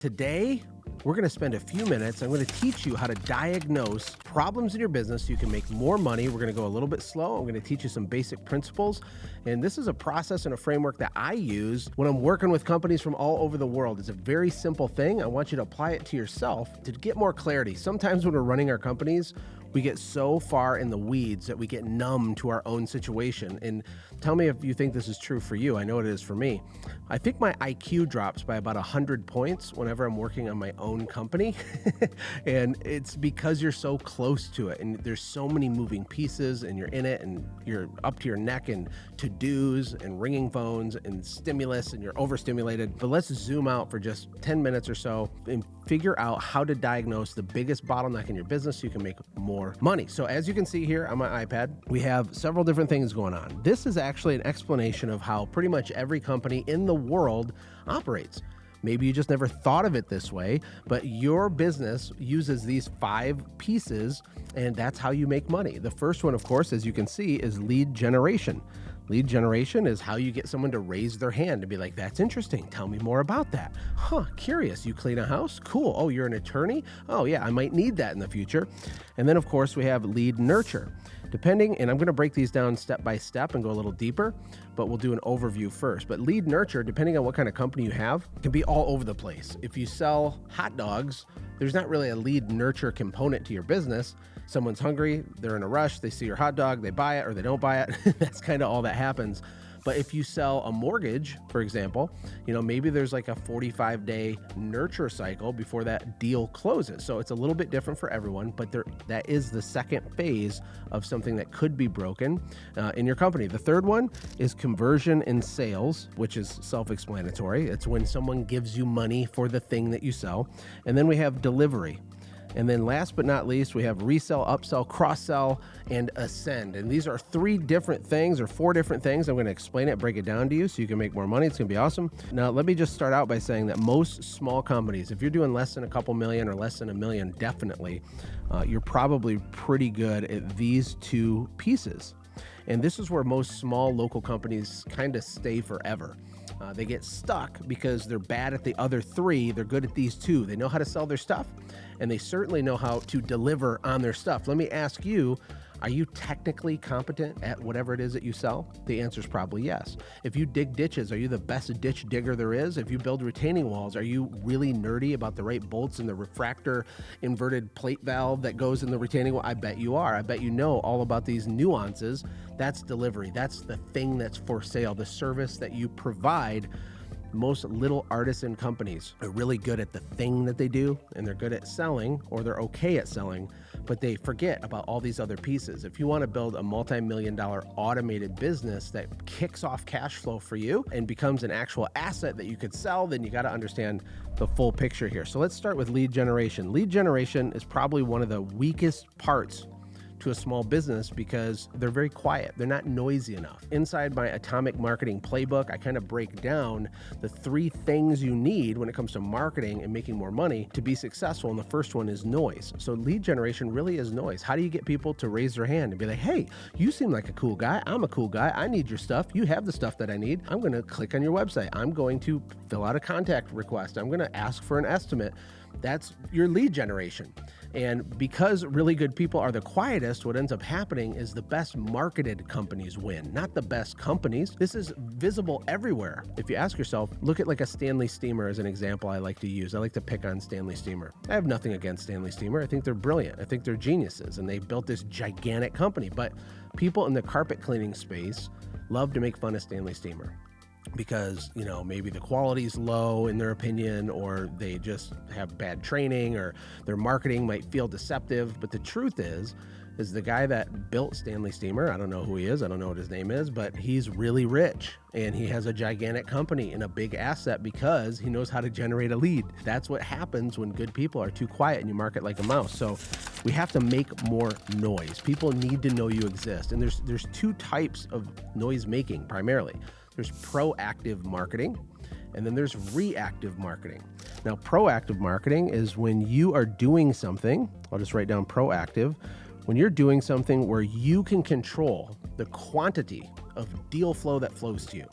Today, we're going to spend a few minutes. I'm going to teach you how to diagnose problems in your business so you can make more money. We're going to go a little bit slow. I'm going to teach you some basic principles. And this is a process and a framework that I use when I'm working with companies from all over the world. It's a very simple thing. I want you to apply it to yourself to get more clarity. Sometimes when we're running our companies, we get so far in the weeds that we get numb to our own situation. And tell me if you think this is true for you. I know it is for me. I think my IQ drops by about 100 points whenever I'm working on my own company. And it's because you're so close to it and there's so many moving pieces and you're in it and you're up to your neck in to-dos and ringing phones and stimulus and you're overstimulated. But let's zoom out for just 10 minutes or so and figure out how to diagnose the biggest bottleneck in your business so you can make more money. So as you can see here on my iPad, we have several different things going on. This is actually an explanation of how pretty much every company in the world operates. Maybe you just never thought of it this way, but your business uses these 5 pieces and that's how you make money. The first one, of course, as you can see, is lead generation. Lead generation is how you get someone to raise their hand and be like, that's interesting. Tell me more about that. Huh, curious. You clean a house? Cool. Oh, you're an attorney? Oh yeah, I might need that in the future. And then of course we have lead nurture. Depending, and I'm going to break these down step by step and go a little deeper, but we'll do an overview first. But lead nurture, depending on what kind of company you have, can be all over the place. If you sell hot dogs, there's not really a lead nurture component to your business. Someone's hungry, they're in a rush, they see your hot dog, they buy it or they don't buy it. That's kind of all that happens. But if you sell a mortgage, for example, maybe there's like a 45-day nurture cycle before that deal closes. So it's a little bit different for everyone, but that is the second phase of something that could be broken in your company. The third one is conversion in sales, which is self-explanatory. It's when someone gives you money for the thing that you sell. And then we have delivery. And then last but not least, we have resell, upsell, cross-sell, and ascend. And these are 3 different things or 4 different things. I'm going to explain it, break it down to you so you can make more money. It's going to be awesome. Now, let me just start out by saying that most small companies, if you're doing less than a couple million or less than $1 million, definitely, you're probably pretty good at these 2 pieces. And this is where most small local companies kind of stay forever. They get stuck because they're bad at the other 3. They're good at these 2. They know how to sell their stuff, and they certainly know how to deliver on their stuff. Let me ask you, are you technically competent at whatever it is that you sell? The answer is probably yes. If you dig ditches, are you the best ditch digger there is? If you build retaining walls, are you really nerdy about the right bolts and the refractor inverted plate valve that goes in the retaining wall? I bet you are. I bet you know all about these nuances. That's delivery. That's the thing that's for sale, the service that you provide. Most little artisan companies are really good at the thing that they do, and they're good at selling, or they're okay at selling, but they forget about all these other pieces. If you want to build a multi-million-dollar automated business that kicks off cash flow for you and becomes an actual asset that you could sell, then you got to understand the full picture here. So let's start with lead generation. Lead generation is probably one of the weakest parts to a small business because they're very quiet. They're not noisy enough. Inside my atomic marketing playbook, I kind of break down the 3 things you need when it comes to marketing and making more money to be successful. And the first one is noise. So lead generation really is noise. How do you get people to raise their hand and be like, hey, you seem like a cool guy. I'm a cool guy. I need your stuff. You have the stuff that I need. I'm going to click on your website. I'm going to fill out a contact request. I'm going to ask for an estimate. That's your lead generation. And because really good people are the quietest, what ends up happening is the best marketed companies win, not the best companies. This is visible everywhere. If you ask yourself, look at like a Stanley Steamer as an example I like to use. I like to pick on Stanley Steamer. I have nothing against Stanley Steamer. I think they're brilliant. I think they're geniuses and they built this gigantic company. But people in the carpet cleaning space love to make fun of Stanley Steamer, because maybe the quality is low in their opinion, or they just have bad training, or their marketing might feel deceptive. But the truth is the guy that built Stanley Steamer, I don't know who he is, I don't know what his name is, but he's really rich and he has a gigantic company and a big asset because he knows how to generate a lead. That's what happens when good people are too quiet and you market like a mouse. So we have to make more noise. People need to know you exist. And there's 2 types of noise making primarily. There's proactive marketing, and then there's reactive marketing. Now, proactive marketing is when you are doing something, I'll just write down proactive, when you're doing something where you can control the quantity of deal flow that flows to you.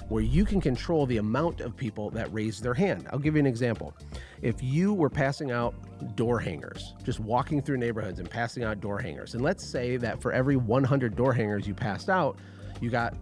where you can control the amount of people that raise their hand. I'll give you an example. If you were passing out door hangers, just walking through neighborhoods and passing out door hangers, and let's say that for every 100 door hangers you passed out, you got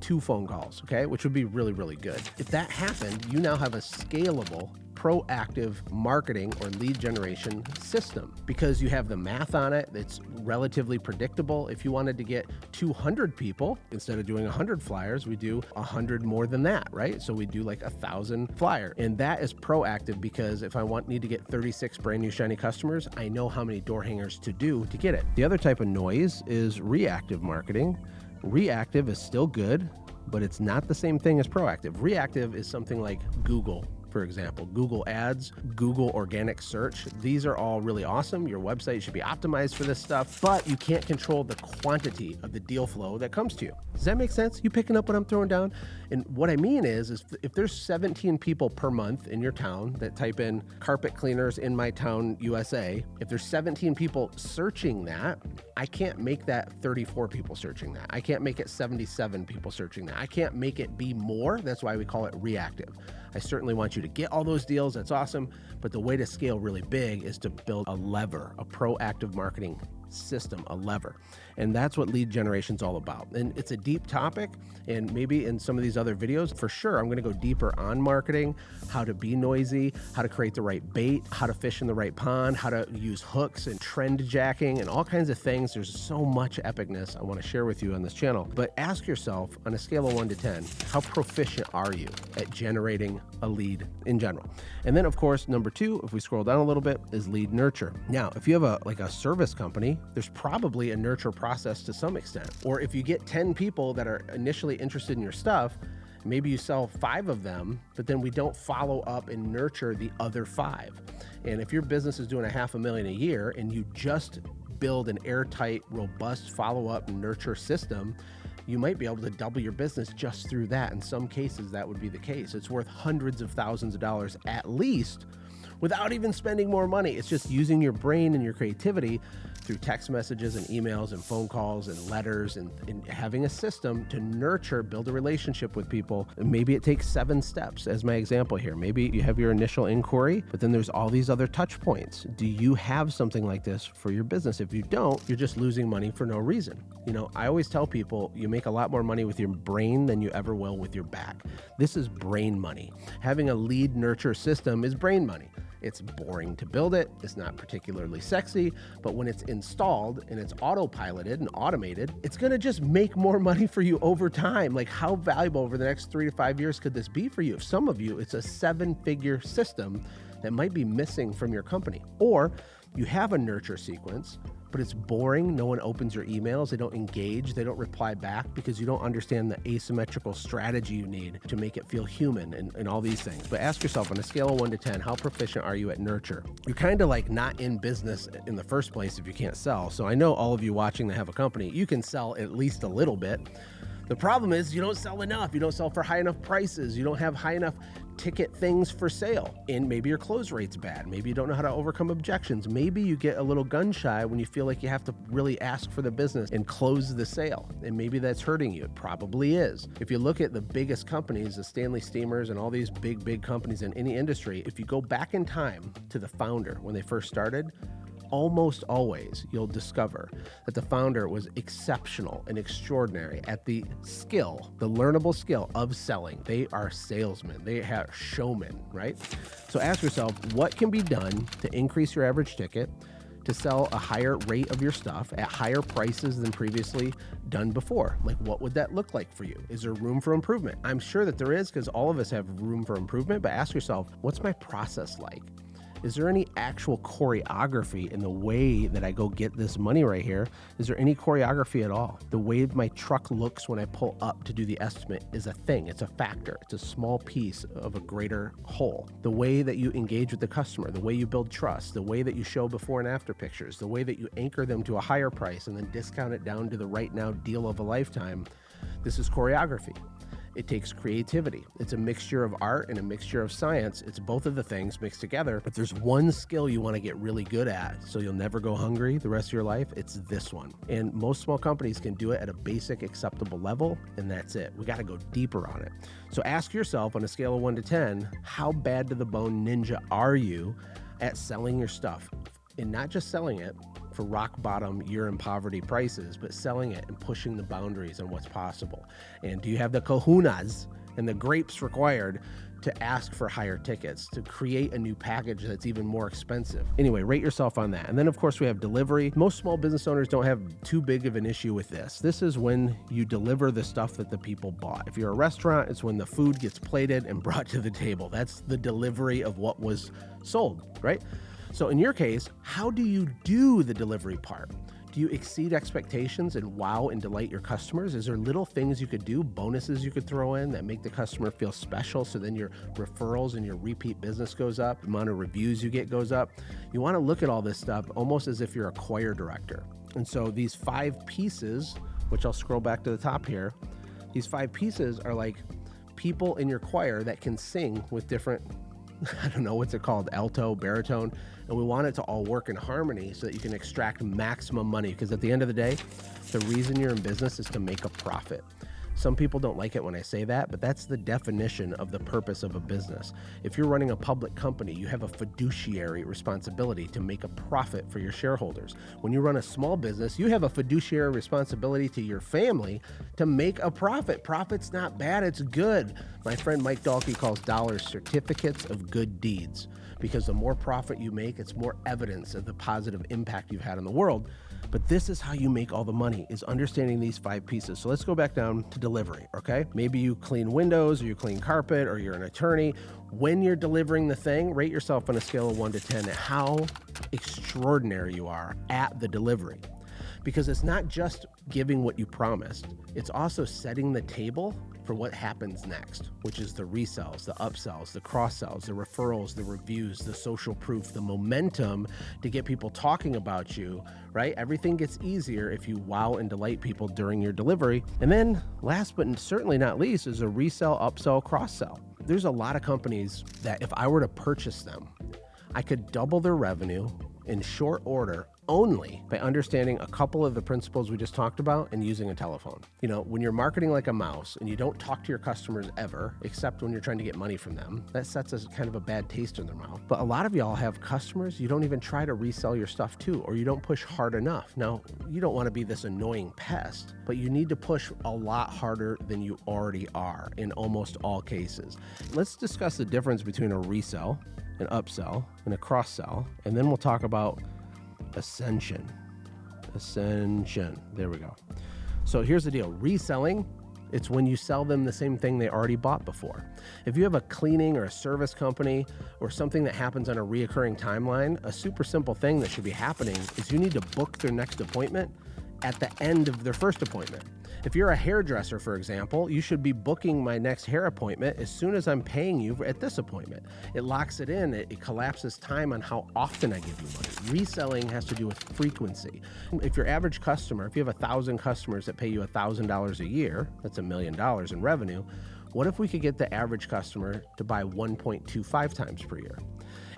2 phone calls, okay, which would be really, really good. If that happened, you now have a scalable, proactive marketing or lead generation system because you have the math on it. It's relatively predictable. If you wanted to get 200 people, instead of doing 100 flyers, we do 100 more than that, right? So we do like 1,000 flyer. And that is proactive because if I need to get 36 brand new shiny customers, I know how many door hangers to do to get it. The other type of noise is reactive marketing. Reactive is still good, but it's not the same thing as proactive. Reactive is something like Google, for example, Google Ads, Google Organic Search. These are all really awesome. Your website should be optimized for this stuff, but you can't control the quantity of the deal flow that comes to you. Does that make sense? You picking up what I'm throwing down? And what I mean is if there's 17 people per month in your town that type in carpet cleaners in my town, USA, if there's 17 people searching that, I can't make that 34 people searching that. I can't make it 77 people searching that. I can't make it be more. That's why we call it reactive. I certainly want you to get all those deals. That's awesome. But the way to scale really big is to build a lever, a proactive marketing system, a lever. And that's what lead generation is all about. And it's a deep topic. And maybe in some of these other videos, for sure, I'm going to go deeper on marketing, how to be noisy, how to create the right bait, how to fish in the right pond, how to use hooks and trend jacking and all kinds of things. There's so much epicness I want to share with you on this channel. But ask yourself on a scale of 1 to 10, how proficient are you at generating a lead in general? And then of course, number 2, if we scroll down a little bit, is lead nurture. Now, if you have a service company, there's probably a nurture process to some extent. Or if you get 10 people that are initially interested in your stuff, maybe you sell 5 of them, but then we don't follow up and nurture the other 5. And if your business is doing $500,000 a year and you just build an airtight, robust follow-up nurture system, you might be able to double your business just through that. In some cases, that would be the case. It's worth hundreds of thousands of dollars at least without even spending more money. It's just using your brain and your creativity through text messages and emails and phone calls and letters and having a system to nurture, build a relationship with people. And maybe it takes 7 steps as my example here. Maybe you have your initial inquiry, but then there's all these other touch points. Do you have something like this for your business? If you don't, you're just losing money for no reason. You know, I always tell people you make a lot more money with your brain than you ever will with your back. This is brain money. Having a lead nurture system is brain money. It's boring to build it. It's not particularly sexy, but when it's installed and it's autopiloted and automated, it's going to just make more money for you over time. Like, how valuable over the next 3 to 5 years could this be for you? If some of you, it's a 7-figure system that might be missing from your company. Or you have a nurture sequence, but it's boring. No one opens your emails. They don't engage. They don't reply back because you don't understand the asymmetrical strategy you need to make it feel human and all these things. But ask yourself on a scale of 1 to 10, how proficient are you at nurture? You're kind of like not in business in the first place if you can't sell. So I know all of you watching that have a company, you can sell at least a little bit. The problem is you don't sell enough. You don't sell for high enough prices. You don't have high enough ticket things for sale. And maybe your close rate's bad. Maybe you don't know how to overcome objections. Maybe you get a little gun shy when you feel like you have to really ask for the business and close the sale. And maybe that's hurting you. It probably is. If you look at the biggest companies, the Stanley Steamers and all these big companies in any industry, if you go back in time to the founder when they first started, almost always you'll discover that the founder was exceptional and extraordinary at the skill, the learnable skill of selling. They are salesmen. They are showmen, right? So ask yourself, what can be done to increase your average ticket, to sell a higher rate of your stuff at higher prices than previously done before? Like, what would that look like for you? Is there room for improvement? I'm sure that there is, because all of us have room for improvement, but ask yourself, what's my process like? Is there any actual choreography in the way that I go get this money right here? Is there any choreography at all? The way my truck looks when I pull up to do the estimate is a thing. It's a factor. It's a small piece of a greater whole. The way that you engage with the customer, the way you build trust, the way that you show before and after pictures, the way that you anchor them to a higher price and then discount it down to the right now deal of a lifetime. This is choreography. It takes creativity. It's a mixture of art and a mixture of science. It's both of the things mixed together. But there's one skill you want to get really good at so you'll never go hungry the rest of your life. It's this one. And most small companies can do it at a basic acceptable level, and that's it. We got to go deeper on it. So ask yourself on a scale of 1 to 10, how bad to the bone ninja are you at selling your stuff? And not just selling it for rock bottom, you're in poverty prices, but selling it and pushing the boundaries on what's possible. And do you have the kahunas and the grapes required to ask for higher tickets, to create a new package that's even more expensive? Anyway, rate yourself on that. And then of course we have delivery. Most small business owners don't have too big of an issue with this. This is when you deliver the stuff that the people bought. If you're a restaurant, it's when the food gets plated and brought to the table. That's the delivery of what was sold, right? So in your case, how do you do the delivery part? Do you exceed expectations and wow and delight your customers? Is there little things you could do, bonuses you could throw in that make the customer feel special so then your referrals and your repeat business goes up, the amount of reviews you get goes up? You want to look at all this stuff almost as if you're a choir director. And so these 5 pieces, which I'll scroll back to the top here, these 5 pieces are like people in your choir that can sing with different, I don't know, what's it called, alto, baritone, and we want it to all work in harmony so that you can extract maximum money, because at the end of the day, the reason you're in business is to make a profit. Some people don't like it when I say that, but that's the definition of the purpose of a business. If you're running a public company, you have a fiduciary responsibility to make a profit for your shareholders. When you run a small business, you have a fiduciary responsibility to your family to make a profit. Profit's not bad, it's good. My friend Mike Dahlke calls dollars certificates of good deeds, because the more profit you make, it's more evidence of the positive impact you've had on the world. But this is how you make all the money, is understanding these 5 pieces. So let's go back down to delivery, okay? Maybe you clean windows, or you clean carpet, or you're an attorney. When you're delivering the thing, rate yourself on a scale of 1 to 10 at how extraordinary you are at the delivery. Because it's not just giving what you promised, it's also setting the table for what happens next, which is the resells, the upsells, the cross-sells, the referrals, the reviews, the social proof, the momentum to get people talking about you, right? Everything gets easier if you wow and delight people during your delivery. And then last but certainly not least is a resell, upsell, cross-sell. There's a lot of companies that if I were to purchase them, I could double their revenue in short order only by understanding a couple of the principles we just talked about and using a telephone. You know, when you're marketing like a mouse and you don't talk to your customers ever, except when you're trying to get money from them, that sets us kind of a bad taste in their mouth. But a lot of y'all have customers you don't even try to resell your stuff to, or you don't push hard enough. Now, you don't want to be this annoying pest, but you need to push a lot harder than you already are in almost all cases. Let's discuss the difference between a resell, an upsell, and a cross-sell, and then we'll talk about ascension. There we go. So here's the deal. Reselling, it's when you sell them the same thing they already bought before. If you have a cleaning or a service company or something that happens on a reoccurring timeline, a super simple thing that should be happening is you need to book their next appointment at the end of their first appointment. If you're a hairdresser, for example, you should be booking my next hair appointment as soon as I'm paying you at this appointment. It locks it in. It collapses time on how often I give you money. Reselling has to do with frequency. If your average customer, if you have 1,000 customers that pay you $1,000 a year, that's $1 million in revenue. What if we could get the average customer to buy 1.25 times per year?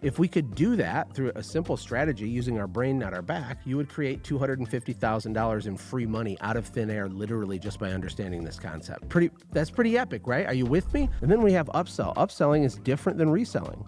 If we could do that through a simple strategy using our brain, not our back, you would create $250,000 in free money out of thin air, literally just by understanding this concept. That's pretty epic, right? Are you with me? And then we have upsell. Upselling is different than reselling.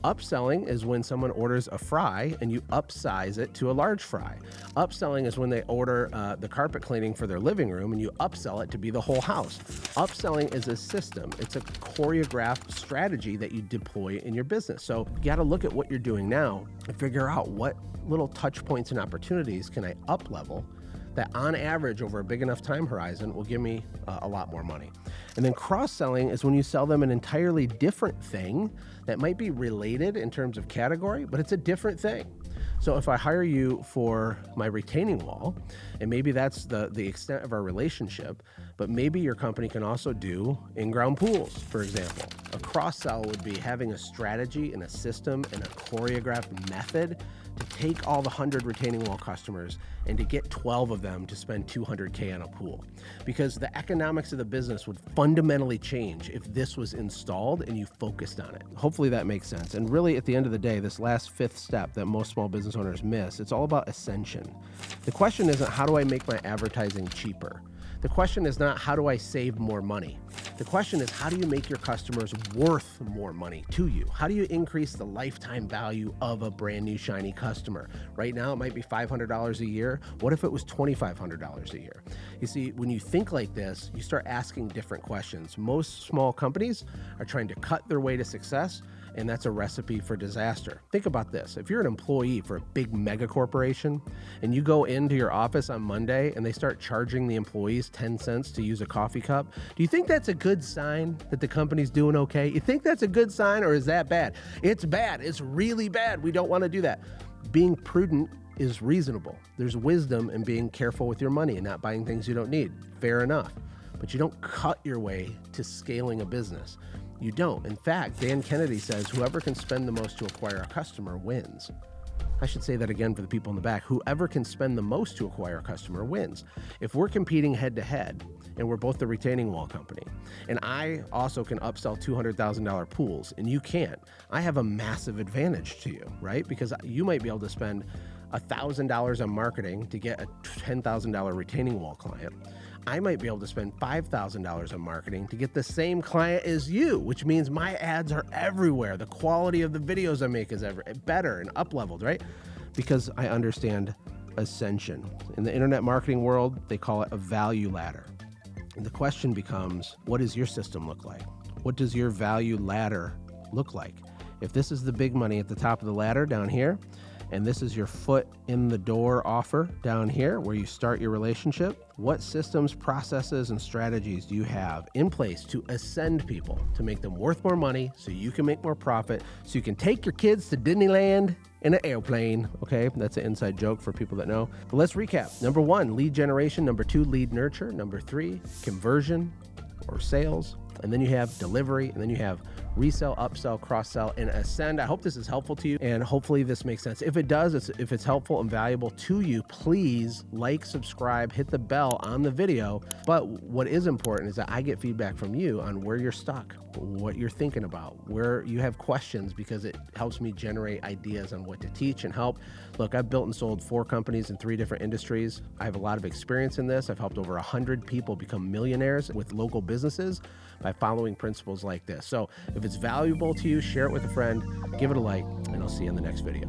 Upselling is when someone orders a fry and you upsize it to a large fry. Upselling is when they order the carpet cleaning for their living room and you upsell it to be the whole house. Upselling is a system. It's a choreographed strategy that you deploy in your business. So you got to look at what you're doing now and figure out what little touch points and opportunities can I up level that on average over a big enough time horizon will give me a lot more money. And then cross-selling is when you sell them an entirely different thing that might be related in terms of category, but it's a different thing. So if I hire you for my retaining wall, and maybe that's the extent of our relationship, But maybe your company can also do in-ground pools, for example. A cross-sell would be having a strategy and a system and a choreographed method to take all the 100 retaining wall customers and to get 12 of them to spend $200K on a pool. Because the economics of the business would fundamentally change if this was installed and you focused on it. Hopefully that makes sense. And really, at the end of the day, this last fifth step that most small business owners miss, it's all about ascension. The question isn't, how do I make my advertising cheaper? The question is not, how do I save more money? The question is, how do you make your customers worth more money to you? How do you increase the lifetime value of a brand new shiny customer? Right now, it might be $500 a year. What if it was $2,500 a year? You see, when you think like this, you start asking different questions. Most small companies are trying to cut their way to success, and that's a recipe for disaster. Think about this. If you're an employee for a big mega corporation and you go into your office on Monday and they start charging the employees 10 cents to use a coffee cup, do you think that's a good sign that the company's doing okay? You think that's a good sign, or is that bad? It's bad. It's really bad. We don't want to do that. Being prudent is reasonable. There's wisdom in being careful with your money and not buying things you don't need. Fair enough. But you don't cut your way to scaling a business. You don't. In fact, Dan Kennedy says whoever can spend the most to acquire a customer wins. I should say that again for the people in the back. Whoever can spend the most to acquire a customer wins. If we're competing head to head and we're both the retaining wall company, and I also can upsell $200,000 pools and you can't, I have a massive advantage to you, right? Because you might be able to spend $1,000 on marketing to get a $10,000 retaining wall client. I might be able to spend $5,000 on marketing to get the same client as you, which means my ads are everywhere. The quality of the videos I make is better and up-leveled, right? Because I understand ascension. In the internet marketing world, they call it a value ladder. And the question becomes, what does your system look like? What does your value ladder look like? If this is the big money at the top of the ladder down here, and this is your foot in the door offer down here where you start your relationship, what systems, processes, and strategies do you have in place to ascend people, to make them worth more money so you can make more profit, so you can take your kids to Disneyland in an airplane? Okay, that's an inside joke for people that know. But let's recap. Number 1, lead generation. Number 2, lead nurture. Number 3, conversion or sales. And then you have delivery, and then you have resell, upsell, cross-sell, and ascend. I hope this is helpful to you, and hopefully this makes sense. If it does, if it's helpful and valuable to you, please like, subscribe, hit the bell on the video. But what is important is that I get feedback from you on where you're stuck, what you're thinking about, where you have questions, because it helps me generate ideas on what to teach and help. Look, I've built and sold 4 companies in 3 different industries. I have a lot of experience in this. I've helped over 100 people become millionaires with local businesses by following principles like this. So if it's valuable to you, share it with a friend, give it a like, and I'll see you in the next video.